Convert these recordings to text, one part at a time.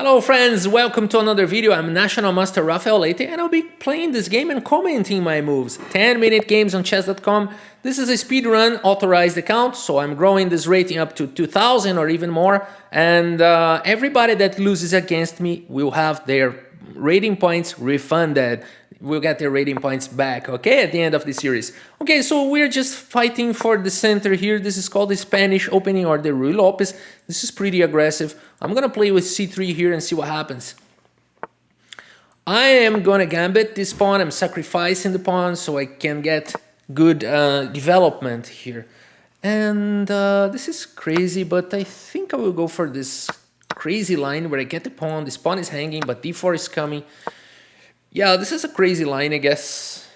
Hello friends, welcome to another video. I'm National Master Rfe1 and I'll be playing this game and commenting my moves. 10-minute games on chess.com. This is a speedrun authorized account, so I'm growing this rating up to 2000 or even more. And everybody that loses against me will have their rating points refunded. We'll get their rating points back, okay, at the end of the series. Okay, so we're just fighting for the center here. This is called the Spanish opening or the Ruy Lopez. This is pretty aggressive. I'm gonna play with c3 here and see what happens. I am gonna gambit this pawn. I'm sacrificing the pawn so I can get good development here. And this is crazy, but I think I will go for this crazy line where I get the pawn. This pawn is hanging, but d4 is coming. Yeah, this is a crazy line, I guess.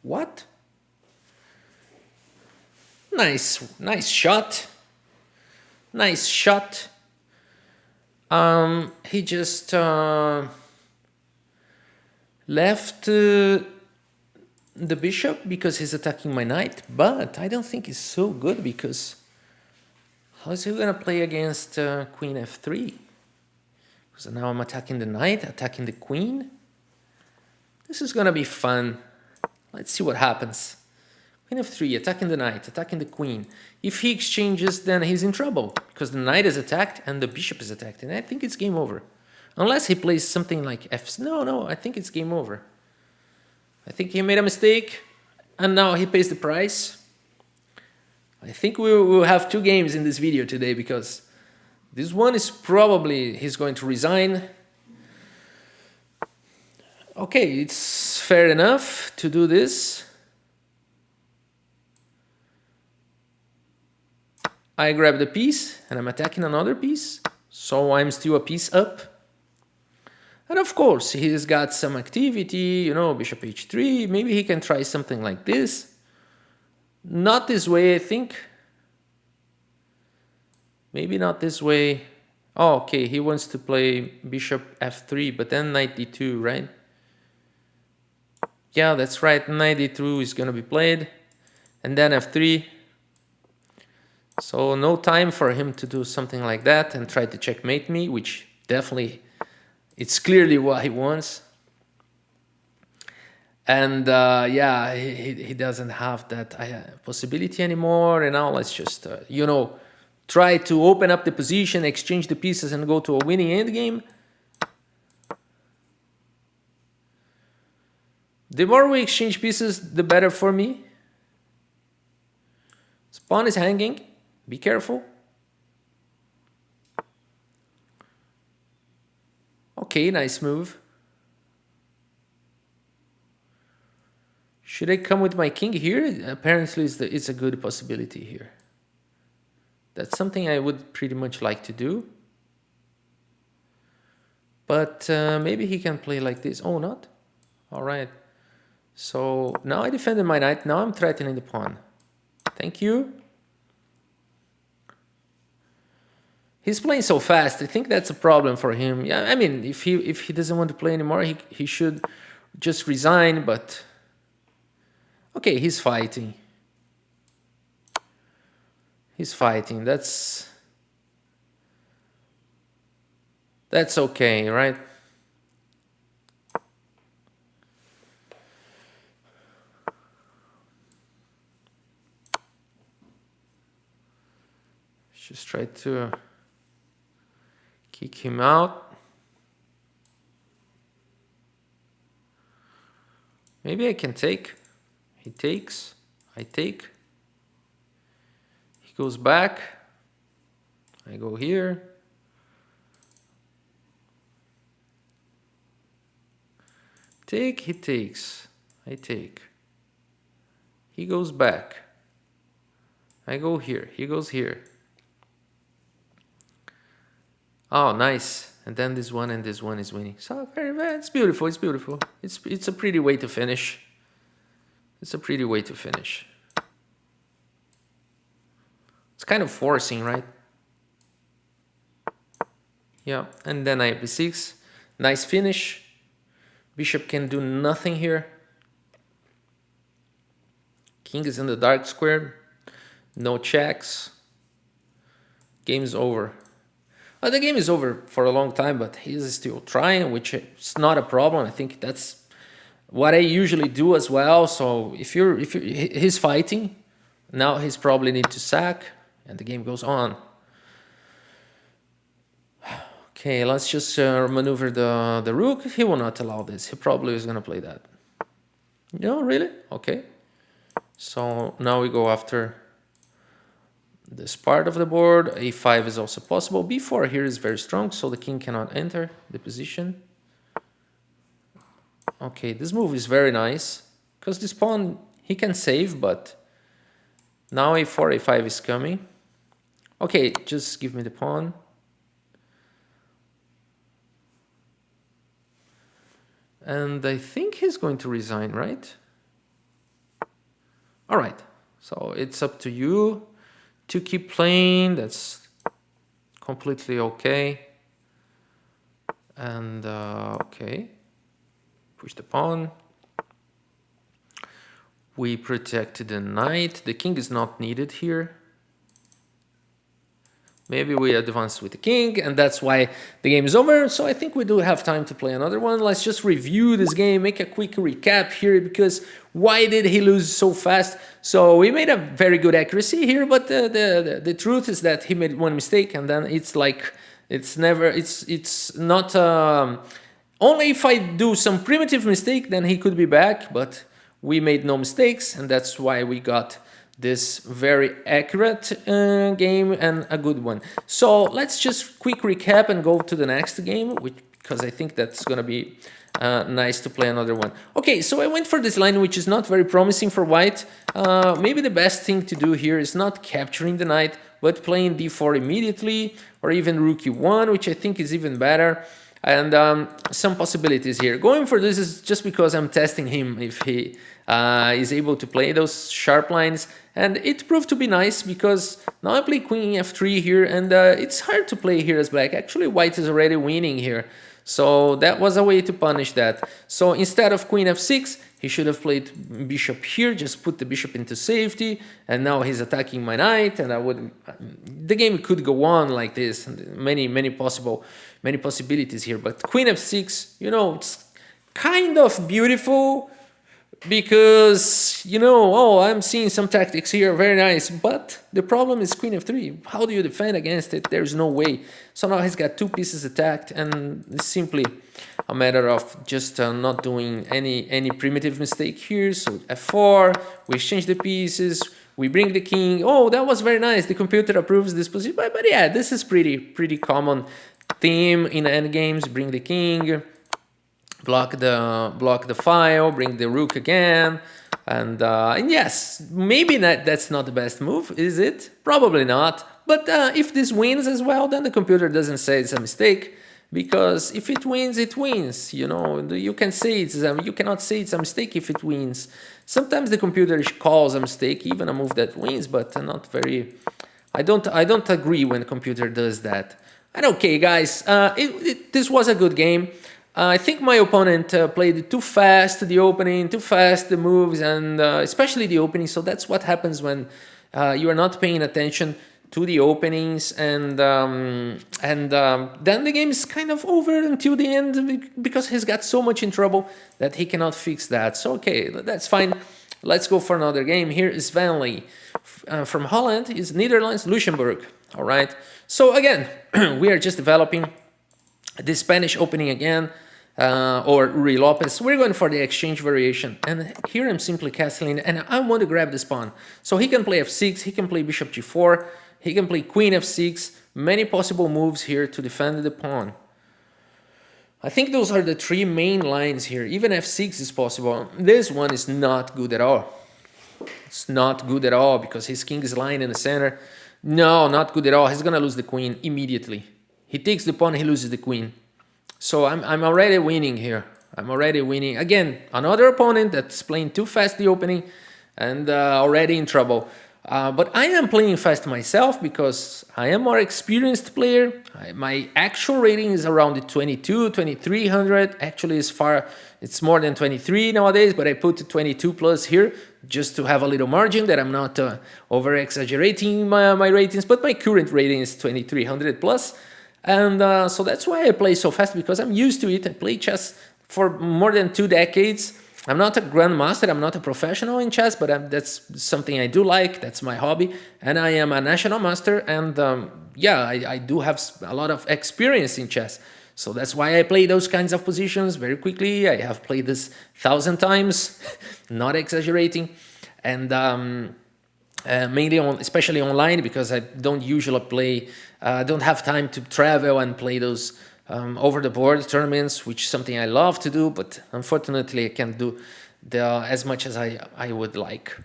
What? Nice shot. Nice shot. He just left the bishop because he's attacking my knight, but I don't think it's so good because how's he gonna play against queen f3? So now I'm attacking the knight, attacking the queen. This is gonna be fun. Let's see what happens. Queen f3, attacking the knight, attacking the queen. If he exchanges, then he's in trouble because the knight is attacked and the bishop is attacked, and I think it's game over. Unless he plays something like f. No, I think it's game over. I think he made a mistake, and now he pays the price. I think we will have two games in this video today because this one is probably he's going to resign. Okay, it's fair enough to do this. I grab the piece and I'm attacking another piece, so I'm still a piece up. And of course, he's got some activity, you know, bishop h3. Maybe he can try something like this. Not this way, I think. Maybe not this way. Oh, okay, he wants to play bishop f3, but then knight d2, right? Yeah, that's right, knight d2 is gonna be played. And then f3. So no time for him to do something like that and try to checkmate me, which definitely, it's clearly what he wants. And yeah, he doesn't have that possibility anymore. And now let's just, you know, try to open up the position, exchange the pieces, and go to a winning endgame. The more we exchange pieces, the better for me. This pawn is hanging. Be careful. Okay, nice move. Should I come with my king here? Apparently, it's a good possibility here. That's something I would pretty much like to do. But maybe he can play like this. Oh, not? All right. So now I defended my knight. Now I'm threatening the pawn. Thank you. He's playing so fast. I think that's a problem for him. Yeah, I mean, if he doesn't want to play anymore, he should just resign. But okay, he's fighting. He's fighting. That's okay, right? Just try to kick him out. Maybe I can take. He takes. I take. He goes back. I go here. Take, he takes. I take. He goes back. I go here. He goes here. Oh, nice. And then this one and this one is winning. So it's beautiful. It's beautiful. It's a pretty way to finish. It's a pretty way to finish. It's kind of forcing, right? Yeah, and then I have b6. Nice finish. Bishop can do nothing here. King is in the dark square. No checks. Game's over. Well, the game is over for a long time, but he's still trying, which is not a problem. I think that's what I usually do as well. So if he's fighting, now he's probably need to sack, and the game goes on. Okay, let's just maneuver the rook. He will not allow this. He probably is gonna play that. No, really? Okay. So now we go after this part of the board. A5 is also possible. B4 here is very strong, so the king cannot enter the position. Okay, this move is very nice, because this pawn he can save, but now A4, A5 is coming. Okay, just give me the pawn. And I think he's going to resign, right? All right, so it's up to you to keep playing. That's completely okay. And okay, push the pawn. We protected the knight. The king is not needed here. Maybe we advance with the king, and that's why the game is over. So I think we do have time to play another one. Let's just review this game, make a quick recap here, because why did he lose so fast? So we made a very good accuracy here, but the truth is that he made one mistake, and then it's like, it's not, only if I do some primitive mistake, then he could be back, but we made no mistakes, and that's why we got this very accurate game and a good one. So let's just quick recap and go to the next game, because I think that's gonna be nice to play another one. Okay, so I went for this line, which is not very promising for white. Maybe the best thing to do here is not capturing the knight, but playing d4 immediately, or even rook e1, which I think is even better. And some possibilities here. Going for this is just because I'm testing him if he is able to play those sharp lines, and it proved to be nice because now I play queen f3 here, and it's hard to play here as black. Actually, white is already winning here, so that was a way to punish that. So instead of queen f6, he should have played bishop here, just put the bishop into safety, and now he's attacking my knight, and the game could go on like this, many possibilities here. But queen f6, you know, it's kind of beautiful, because, you know, oh, I'm seeing some tactics here, very nice, but the problem is queen f3. How do you defend against it? There's no way. So now he's got two pieces attacked, and it's simply a matter of just not doing any primitive mistake here. So f4, we exchange the pieces, we bring the king. Oh, that was very nice. The computer approves this position, but yeah, this is pretty common theme in endgames. Bring the king, block the file, bring the rook again, and yes, maybe that's not the best move, is it? Probably not. But if this wins as well, then the computer doesn't say it's a mistake, because if it wins, it wins. You know, you can say you cannot say it's a mistake if it wins. Sometimes the computer calls a mistake even a move that wins, but not very. I don't agree when the computer does that. And okay, guys, this was a good game. I think my opponent played too fast the opening, too fast the moves, and especially the opening. So that's what happens when you are not paying attention to the openings, and then the game is kind of over until the end, because he's got so much in trouble that he cannot fix that. So okay, that's fine. Let's go for another game. Here is Svenley from Holland, is Netherlands, Luxembourg. All right. So again, we are just developing the Spanish opening again, or Ruy Lopez. We're going for the exchange variation, and here I'm simply castling, and I want to grab this pawn. So he can play f6, he can play bishop g4, he can play queen f6, many possible moves here to defend the pawn. I think those are the three main lines here. Even f6 is possible. This one is not good at all. It's not good at all, because his king is lying in the center. No, not good at all. He's gonna lose the queen immediately. He takes the pawn, he loses the queen. So I'm already winning here. I'm already winning. Again, another opponent that's playing too fast the opening, and already in trouble. But I am playing fast myself because I am more experienced player. My actual rating is around the 22, 2300. Actually, it's more than 23 nowadays, but I put 22 plus here just to have a little margin that I'm not over exaggerating my ratings. But my current rating is 2300 plus. And so that's why I play so fast, because I'm used to it. I play chess for more than 2 decades. I'm not a grandmaster, I'm not a professional in chess, but that's something I do like, that's my hobby, and I am a national master, and yeah, I do have a lot of experience in chess. So that's why I play those kinds of positions very quickly. I have played this 1,000 times, not exaggerating, and mainly especially online, because I don't usually play, don't have time to travel and play those over-the-board tournaments, which is something I love to do, but unfortunately I can't do as much as I would like.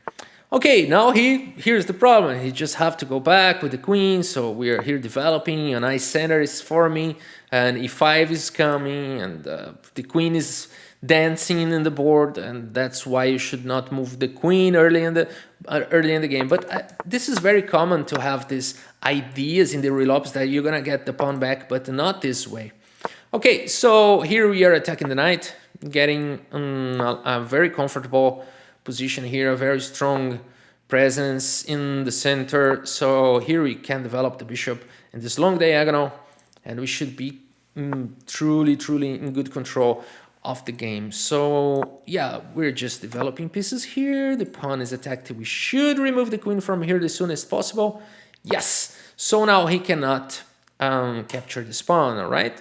Okay, now here's the problem. He just have to go back with the queen, so we're here developing, a nice center is forming, and e5 is coming, and the queen is dancing in the board, and that's why you should not move the queen early in the game. But this is very common to have these ideas in the relapse that you're gonna get the pawn back, but not this way. Okay, so here we are attacking the knight, getting a very comfortable position here, a very strong presence in the center. So here we can develop the bishop in this long diagonal, and we should be truly in good control of the game. So yeah, we're just developing pieces here. The pawn is attacked. We should remove the queen from here as soon as possible. Yes, so now he cannot capture this pawn, all right?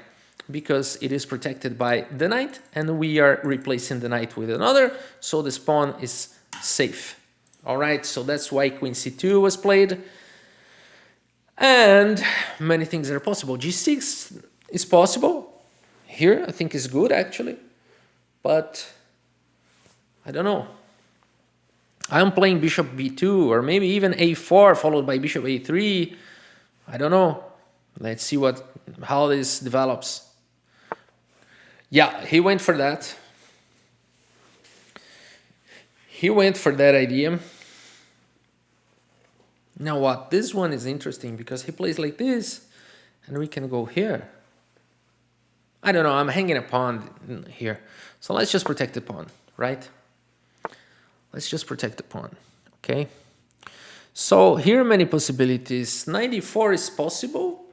Because it is protected by the knight, and we are replacing the knight with another, so this pawn is safe. All right, so that's why queen c2 was played, and many things are possible. g6 is possible here, I think is good actually, but I don't know. I'm playing bishop b2, or maybe even a4 followed by bishop a3. I don't know. Let's see how this develops. Yeah, he went for that. He went for that idea. Now what? This one is interesting because he plays like this, and we can go here. I don't know, I'm hanging a pawn here. So let's just protect the pawn, right? Let's just protect the pawn, okay? So here are many possibilities. Knight e4 is possible.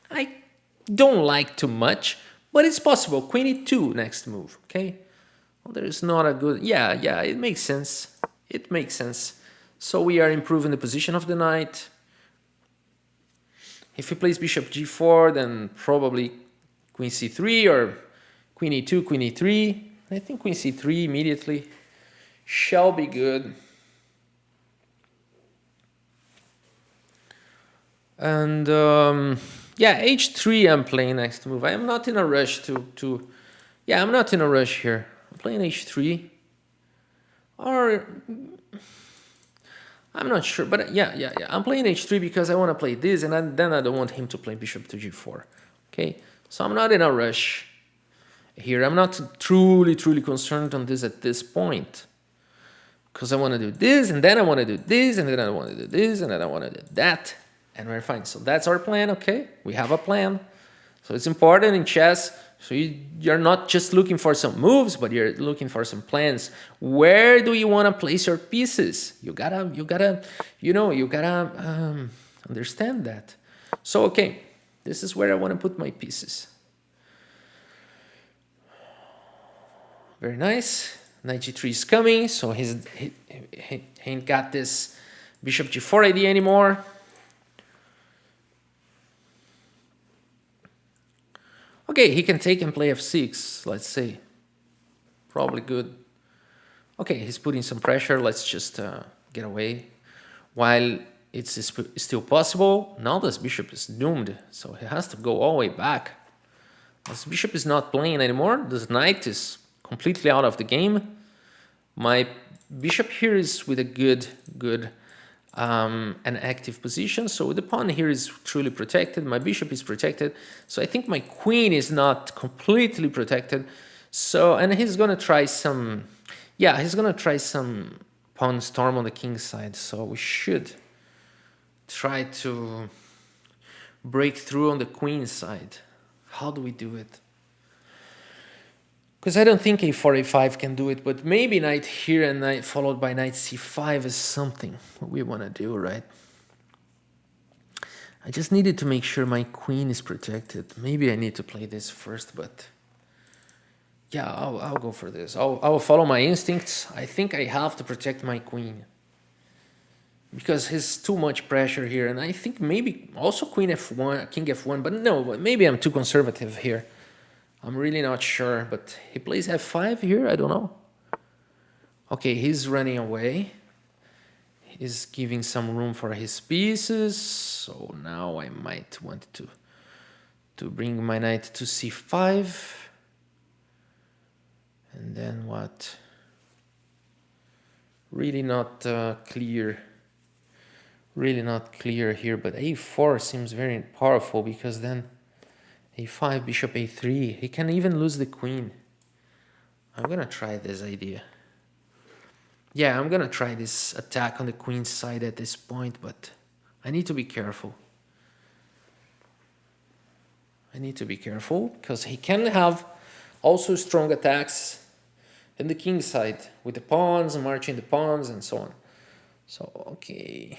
I don't like too much, but it's possible. Queen e2 next move, okay? Well, there is not a good... Yeah, it makes sense. It makes sense. So we are improving the position of the knight. If he plays bishop g4, then probably queen c3 or queen e2, queen e3. I think queen c3 immediately shall be good. And yeah, h3 I'm playing next move. I am not in a rush yeah, I'm not in a rush here. I'm playing h3. Or I'm not sure, but yeah. I'm playing h3 because I want to play this, and then I don't want him to play bishop to g4. Okay, so I'm not in a rush here. I'm not truly concerned on this at this point, because I want to do this, and then I want to do this, and then I want to do this, and then I want to do that, and we're fine. So that's our plan, okay? We have a plan. So it's important in chess. So you're not just looking for some moves, but you're looking for some plans. Where do you want to place your pieces? You gotta understand that. So okay, this is where I want to put my pieces. Very nice. Knight g3 is coming, so he ain't got this bishop g4 idea anymore. Okay, he can take and play f6, let's say. Probably good. Okay, he's putting some pressure. Let's just get away. While it's still possible, now this bishop is doomed, so he has to go all the way back. This bishop is not playing anymore. This knight is completely out of the game. My bishop here is with a good an active position, so the pawn here is truly protected. My bishop is protected, so I think my queen is not completely protected. So, and he's gonna try some pawn storm on the king side, so we should try to break through on the queen side. How do we do it? Because I don't think a4, a5 can do it, but maybe knight here and knight followed by knight c5 is something we want to do, right? I just needed to make sure my queen is protected. Maybe I need to play this first, but yeah, I'll go for this. I'll follow my instincts. I think I have to protect my queen because there's too much pressure here, and I think maybe also queen f1, king f1, but no, maybe I'm too conservative here. I'm really not sure, but he plays f5 here, I don't know. Okay, he's running away. He's giving some room for his pieces, so now I might want to bring my knight to c5. And then what? Really not clear. Really not clear here, but a4 seems very powerful because then a5, bishop a3, he can even lose the queen. I'm gonna try this idea. Yeah, I'm gonna try this attack on the queen side at this point, but I need to be careful. I need to be careful because he can have also strong attacks in the king side with the pawns, marching the pawns and so on. So, okay.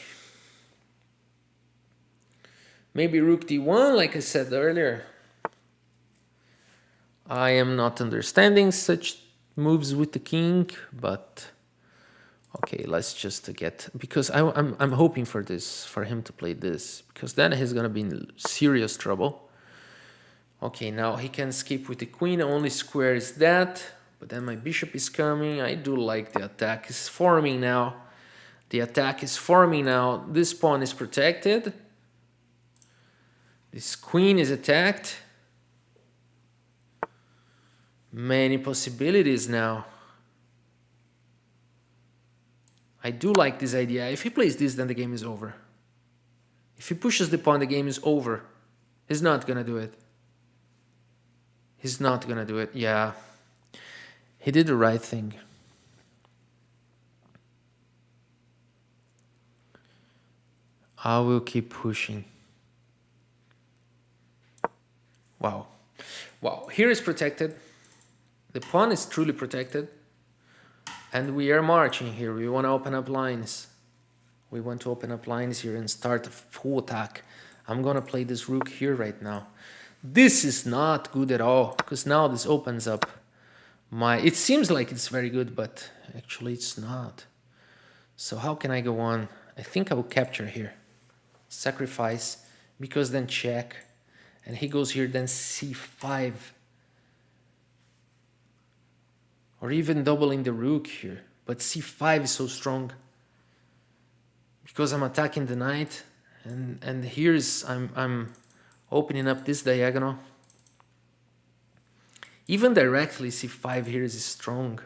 Maybe rook d1, like I said earlier. I am not understanding such moves with the king, but okay, let's just get, because I'm hoping for this, for him to play this, because then he's gonna be in serious trouble. Okay, now he can skip with the queen, only square is that, but then my bishop is coming. I do like the attack is forming now. The attack is forming now. This pawn is protected. This queen is attacked. Many possibilities now. I do like this idea. If he plays this, then the game is over. If he pushes the pawn, the game is over. He's not gonna do it. He's not gonna do it. Yeah. He did the right thing. I will keep pushing. Wow. Wow. Here is protected. The pawn is truly protected. And we are marching here. We want to open up lines. We want to open up lines here and start a full attack. I'm going to play this rook here right now. This is not good at all, because now this opens up my... It seems like it's very good, but actually it's not. So how can I go on? I think I will capture here. Sacrifice, because then check. And he goes here, then c5. Or even doubling the rook here. But c5 is so strong. Because I'm attacking the knight. And here's I'm opening up this diagonal. Even directly c5 here is strong.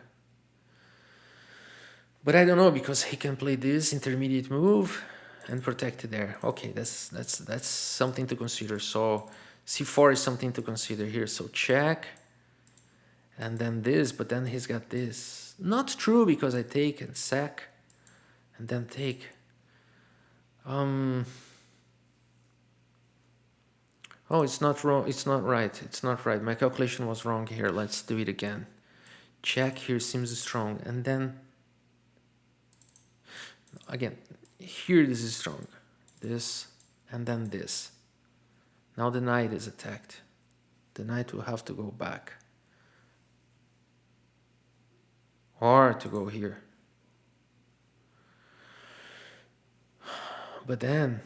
But I don't know, because he can play this intermediate move and protect it there. Okay, that's something to consider. So c4 is something to consider here. So check. And then this, but then he's got this. Not true, because I take and sack. And then take. Oh, it's not wrong. It's not right. It's not right. My calculation was wrong here. Let's do it again. Check here seems strong. And then, again, here this is strong. This, and then this. Now the knight is attacked. The knight will have to go back. Or to go here. But then,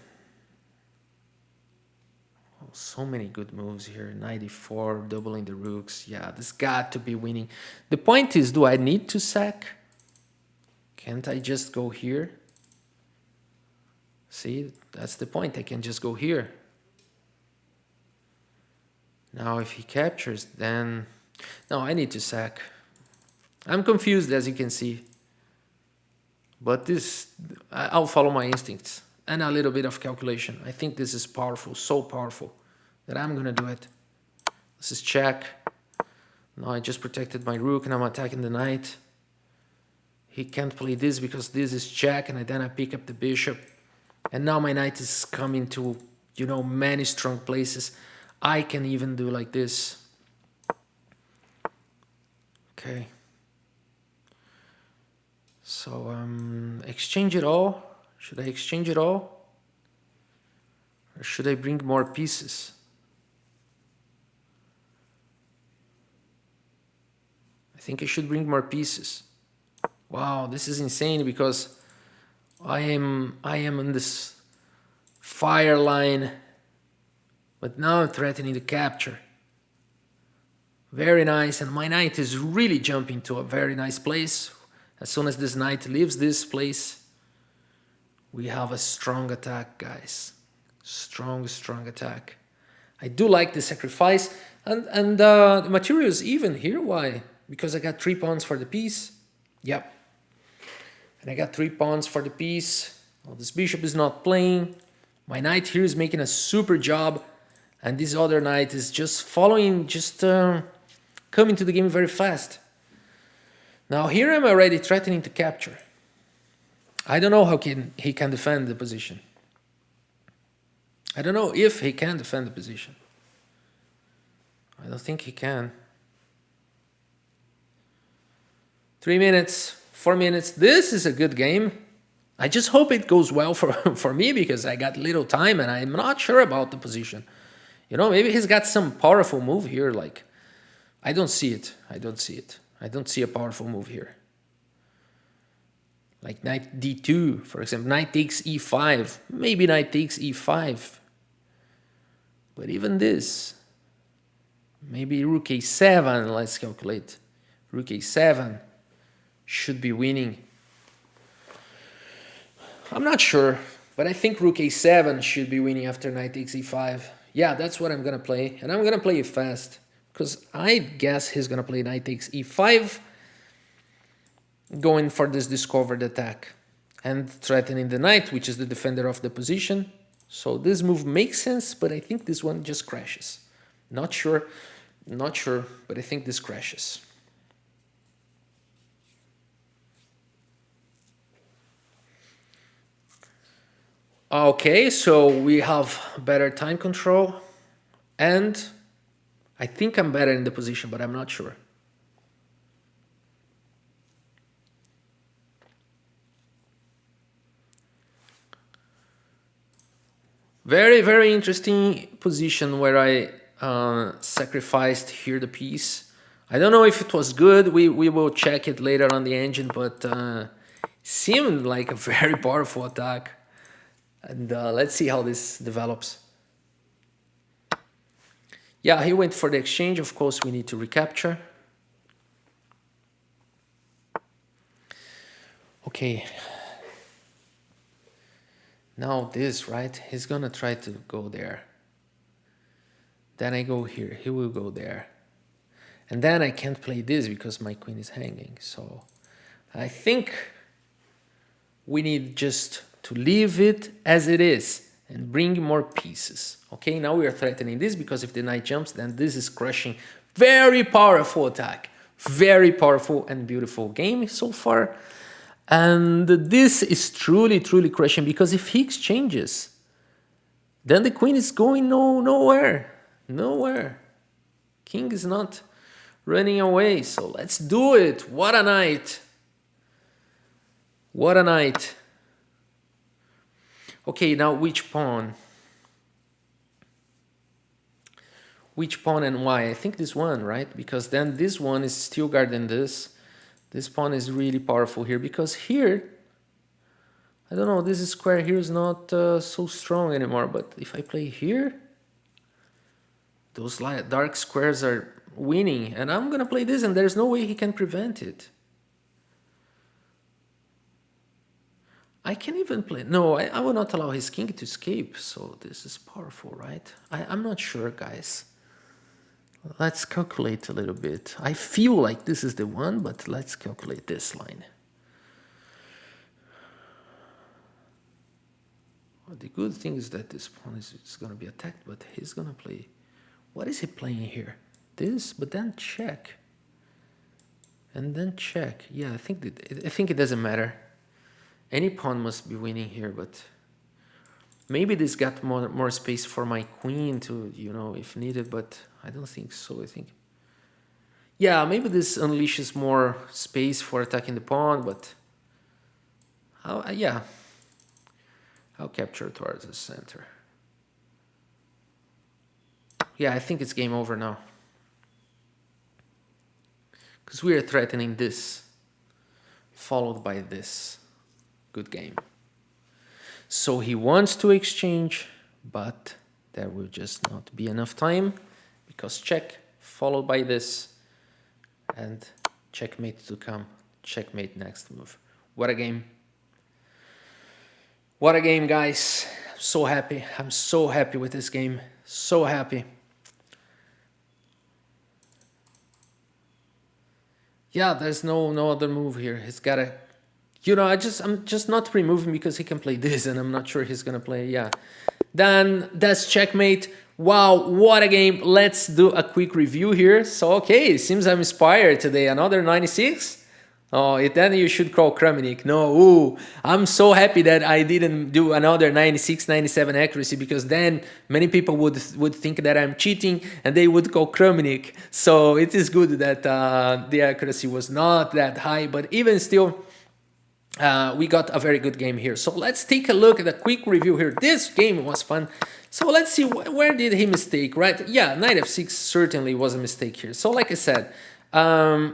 oh, so many good moves here. 94, doubling the rooks. Yeah, this got to be winning. The point is, do I need to sack? Can't I just go here? See, that's the point. I can just go here. Now if he captures, then... No, I need to sack. I'm confused, as you can see. But this, I'll follow my instincts. And a little bit of calculation. I think this is powerful, so powerful, that I'm gonna do it. This is check. Now I just protected my rook and I'm attacking the knight. he can't play this because this is check, and then I pick up the bishop. And now my knight is coming to, you know, many strong places. I can even do like this. Okay. So exchange it all. Should I exchange it all? Or should I bring more pieces? I think I should bring more pieces. Wow, this is insane because I am on this fire line, but now I'm threatening the capture. Very nice, and my knight is really jumping to a very nice place. As soon as this knight leaves this place, we have a strong attack, guys. Strong attack. I do like the sacrifice, and the material is even here. Why? Because I got 3 pawns for the piece. Yep. And I got 3 pawns for the piece. Well, this bishop is not playing. My knight here is making a super job, and this other knight is just following, just coming to the game very fast. Now here I'm already threatening to capture. I don't know how he can defend the position. I don't know if he can defend the position. I don't think he can. 3 minutes, 4 minutes. This is a good game. I just hope it goes well for me, because I got little time and I'm not sure about the position. You know, maybe he's got some powerful move here. Like, I don't see it. I don't see a powerful move here. Like knight d2, for example. Knight takes e5. Maybe knight takes e5. But even this. Maybe rook a7. Let's calculate. Rook a7 should be winning. I'm not sure, but I think rook a7 should be winning after knight takes e5. Yeah, that's what I'm going to play. And I'm going to play it fast, because I guess he's going to play knight takes e5, going for this discovered attack and threatening the knight, which is the defender of the position. So this move makes sense, but I think this one just crashes. Not sure, but I think this crashes. Okay, so we have better time control, and I think I'm better in the position, but I'm not sure. Very interesting position where I sacrificed here the piece. I don't know if it was good. We will check it later on the engine, but seemed like a very powerful attack. And let's see how this develops. Yeah, he went for the exchange. Of course, we need to recapture. Okay. Now this, right? He's gonna try to go there. Then I go here. He will go there. And then I can't play this because my queen is hanging. So I think we need just to leave it as it is and bring more pieces. Okay, now we are threatening this because if the knight jumps, then this is crushing. Very powerful attack. Very powerful and beautiful game so far. And this is truly crushing, because if he exchanges, then the queen is going nowhere. King is not running away. So let's do it. What a night. What a night. Okay, now which pawn? Which pawn and why? I think this one, right? Because then this one is still guarding this. This pawn is really powerful here, because here, I don't know, this square here is not so strong anymore. But if I play here, those dark squares are winning. And I'm going to play this, and there's no way he can prevent it. I can even play... No, I will not allow his king to escape. So this is powerful, right? I'm not sure, guys. Let's calculate a little bit. I feel like this is the one, but let's calculate this line. Well, the good thing is that this pawn is going to be attacked, but he's going to play... What is he playing here? This, but then check. And then check. Yeah, I think it doesn't matter. Any pawn must be winning here, but maybe this got more space for my queen to, you know, if needed, but I don't think so. I think, yeah, maybe this unleashes more space for attacking the pawn, but yeah, I'll capture towards the center. Yeah, I think it's game over now, because we are threatening this, followed by this. Good game. So he wants to exchange, but there will just not be enough time, because check, followed by this, and checkmate to come. Checkmate next move. What a game. What a game, guys. I'm so happy. I'm so happy with this game. So happy. Yeah, there's no other move here. He's got to, you know, I'm just not removing because he can play this, and I'm not sure he's gonna play. Yeah, then that's checkmate. Wow, what a game. Let's do a quick review here. So okay, it seems I'm inspired today. Another 96. Oh, then you should call Kramnik. No, ooh, I'm so happy that I didn't do another 96, 97 accuracy, because then many people would think that I'm cheating and they would call Kramnik. So it is good that the accuracy was not that high, but even still, we got a very good game here. So let's take a look at a quick review here. This game was fun. So let's see, where did he mistake, right? Yeah, knight f6 certainly was a mistake here. So like I said,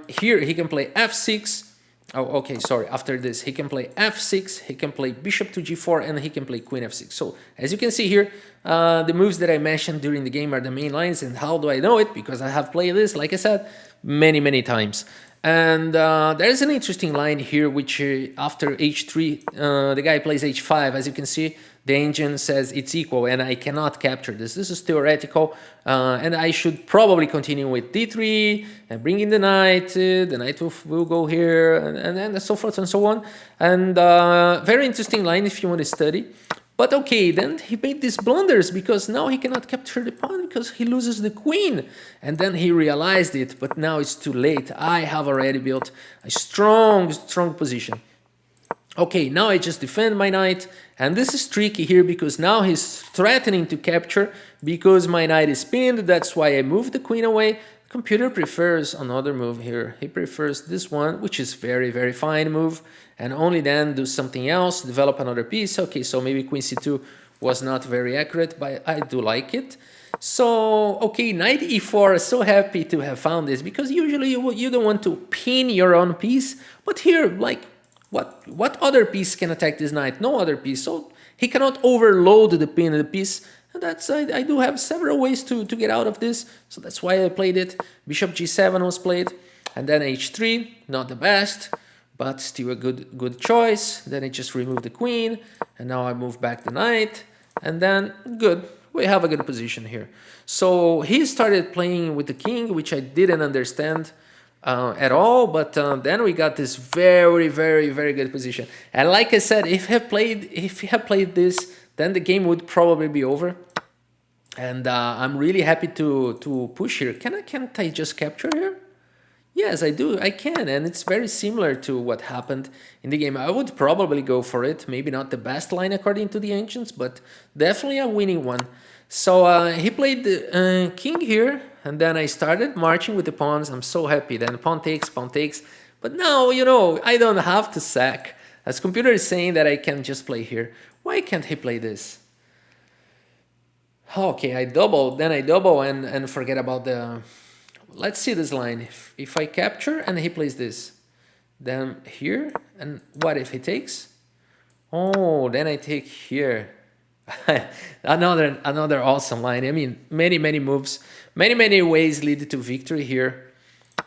here he can play f6. Oh, okay, sorry. After this, he can play f6, he can play bishop to g4, and he can play queen f6. So as you can see here, the moves that I mentioned during the game are the main lines. And how do I know it? Because I have played this, like I said, many times. And there's an interesting line here, which after h3, the guy plays h5. As you can see, the engine says it's equal, and I cannot capture this. This is theoretical, and I should probably continue with d3 and bring in the knight. The knight will go here, and then so forth and so on. And very interesting line if you want to study. But okay, then he made these blunders because now he cannot capture the pawn because he loses the queen. And then he realized it, but now it's too late. I have already built a strong position. Okay, now I just defend my knight, and this is tricky here because now he's threatening to capture because my knight is pinned. That's why I moved the queen away. The computer prefers another move here. He prefers this one, which is very fine move, and only then do something else, develop another piece. Okay, so maybe queen c2 was not very accurate, but I do like it. So, okay, knight e4, so happy to have found this, because usually you don't want to pin your own piece, but here, like, what other piece can attack this knight? No other piece, so he cannot overload the pin of the piece. And that's I do have several ways to get out of this, so that's why I played it. Bishop g7 was played, and then h3, not the best, but still a good choice. Then I just removed the queen, and now I move back the knight, and then good. We have a good position here. So he started playing with the king, which I didn't understand at all, but then we got this very good position. And like I said, if he had played this, then the game would probably be over. And I'm really happy to push here. Can't I just capture here? Yes, I do. I can, and it's very similar to what happened in the game. I would probably go for it. Maybe not the best line according to the engines, but definitely a winning one. So he played the king here, and then I started marching with the pawns. I'm so happy. Then pawn takes. But now, you know, I don't have to sack. As computer is saying that I can just play here. Why can't he play this? Okay, I double, and forget about the... Let's see this line. If I capture and he plays this, then here, and what if he takes? Oh, then I take here. another awesome line. I mean, many moves, many ways lead to victory here,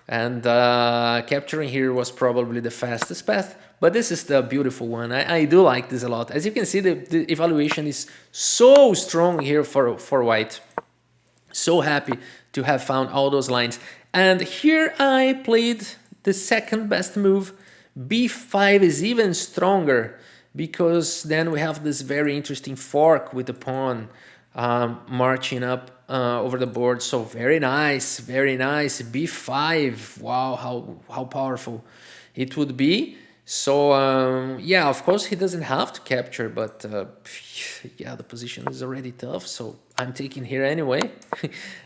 and capturing here was probably the fastest path. But this is the beautiful one. I do like this a lot. As you can see, the evaluation is so strong here for white. So happy to have found all those lines. And here I played the second best move. b5 is even stronger, because then we have this very interesting fork with the pawn. marching up over the board. So very nice, very nice. B5, wow, how powerful it would be. So yeah, of course he doesn't have to capture, but yeah, the position is already tough, so I'm taking here anyway.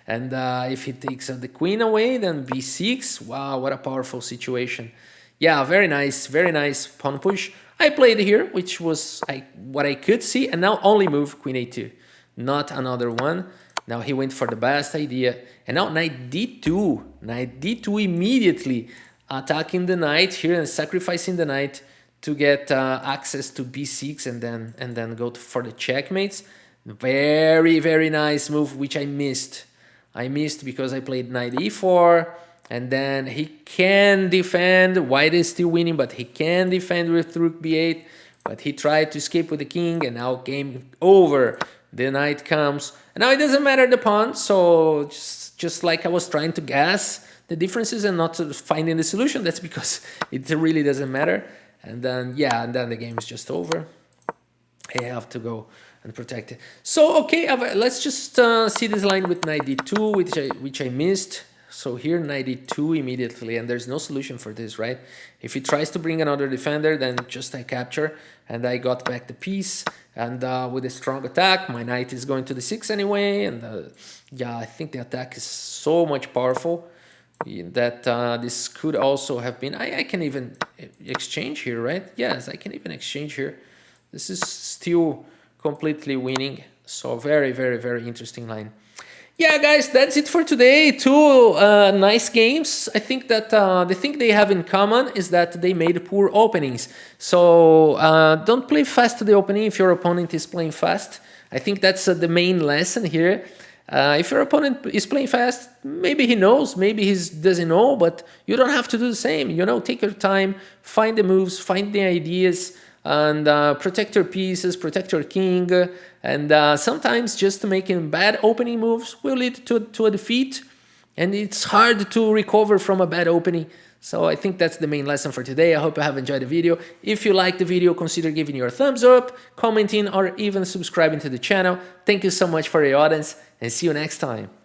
And if he takes the queen away, then b6. Wow, what a powerful situation. Yeah, very nice pawn push. I played here, which was what I could see, and now only move queen a2, not another one. Now he went for the best idea, and now knight d2, immediately attacking the knight here and sacrificing the knight to get access to b6 and then go for the checkmates. Very nice move, which I missed. I missed because I played knight e4, and then he can defend. White is still winning, but he can defend with rook b8. But he tried to escape with the king, and now game over. The knight comes, and now it doesn't matter the pawn. So just like I was trying to guess the differences and not finding the solution, that's because it really doesn't matter. And then yeah, and then the game is just over. I have to go and protect it. So okay, let's just see this line with knight d2, which I missed. So here knight d2 immediately, and there's no solution for this, right? If he tries to bring another defender, then just I capture, and I got back the piece. And with a strong attack, my knight is going to the 6 anyway. And yeah, I think the attack is so much powerful that this could also have been. I can even exchange here, right? Yes, I can even exchange here. This is still completely winning. So very interesting line. Yeah, guys, that's it for today. Two nice games. I think that the thing they have in common is that they made poor openings. So don't play fast to the opening if your opponent is playing fast. I think that's the main lesson here. If your opponent is playing fast, maybe he knows, maybe he doesn't know, but you don't have to do the same. You know, take your time, find the moves, find the ideas, and protect your pieces, protect your king. And sometimes just making bad opening moves will lead to a defeat, and it's hard to recover from a bad opening. So I think that's the main lesson for today. I hope you have enjoyed the video. If you liked the video, consider giving your thumbs up, commenting, or even subscribing to the channel. Thank you so much for your audience, and see you next time.